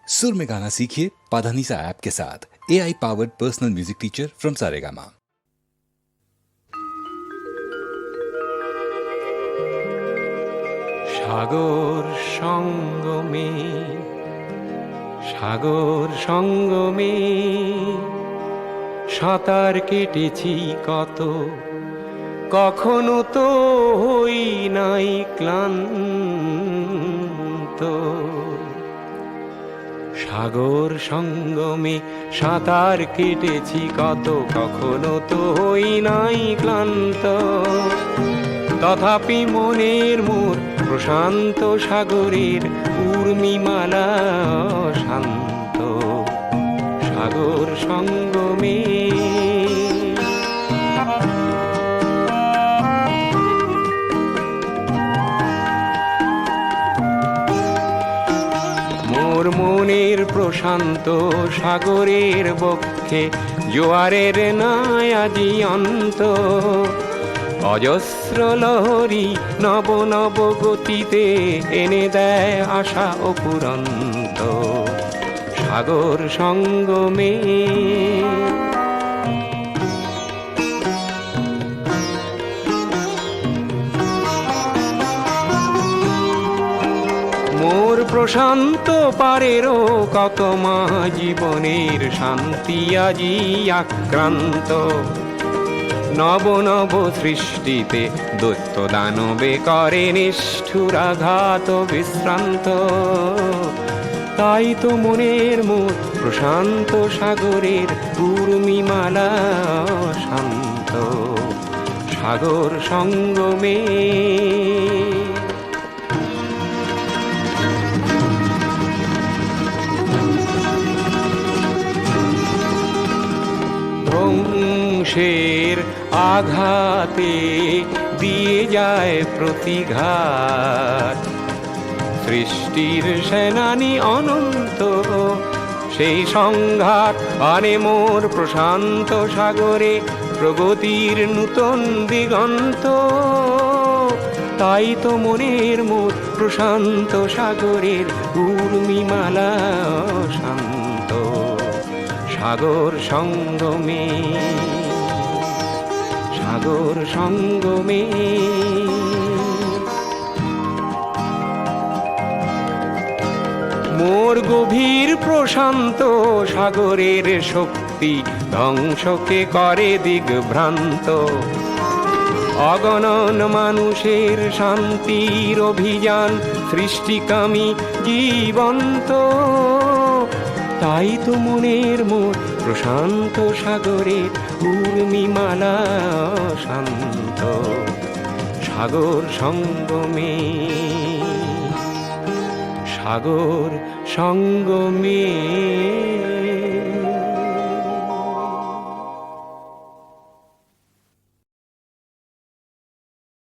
सुर में गाना सीखिए पाधानीसा ऐप के साथ। AI powered personal music teacher from Saregama. সাগর সঙ্গমে, সাগর সঙ্গমে সাঁতার কেটেছি কত, কখনো তো হই নাই ক্লান্ত। সাগর সঙ্গমে সাঁতার কেটেছি কত, কখনো তো হই নাই ক্লান্ত। তথাপি মনের মোর প্রশান্ত সাগরের উর্মিমালা শান্ত। সাগর সঙ্গমে মোর মনের প্রশান্ত সাগরের বক্ষে জোয়ারের নাই আজি অন্ত। অজস্র লহরী নব নব গতিতে এনে দেয় আশা অপুরন্ত। সাগর সঙ্গমে মোর প্রশান্ত পারেরও কত মা জীবনের শান্তি আজি আক্রান্ত। নব নব সৃষ্টিতে দৈত্য দানবে করে নিষ্ঠুরাঘাত বিশ্রান্ত। তাই তো মনের মোর প্রশান্ত সাগরের উর্মিমালা শান্ত। সাগর সঙ্গমে ধ্বংসের আঘাতে দিয়ে যায় প্রতিঘাত। সৃষ্টির সেনানী অনন্ত, সেই সংঘাত আনে মোর প্রশান্ত সাগরে প্রগতির নূতন দিগন্ত। তাই তো মনের মোর প্রশান্ত সাগরের উর্মিমালা শান্ত। সাগর সঙ্গমে, সাগর সঙ্গমে মোর গভীর প্রশান্ত সাগরের শক্তি ধ্বংসকে করে দিগ্ভ্রান্ত। অগণন মানুষের শান্তির অভিযান সৃষ্টিকামী জীবন্ত। তাই তো মনের মোর প্রশান্ত সাগরের উর্মিমালা শান্ত। সাগর সঙ্গমে, সাগর সঙ্গমে।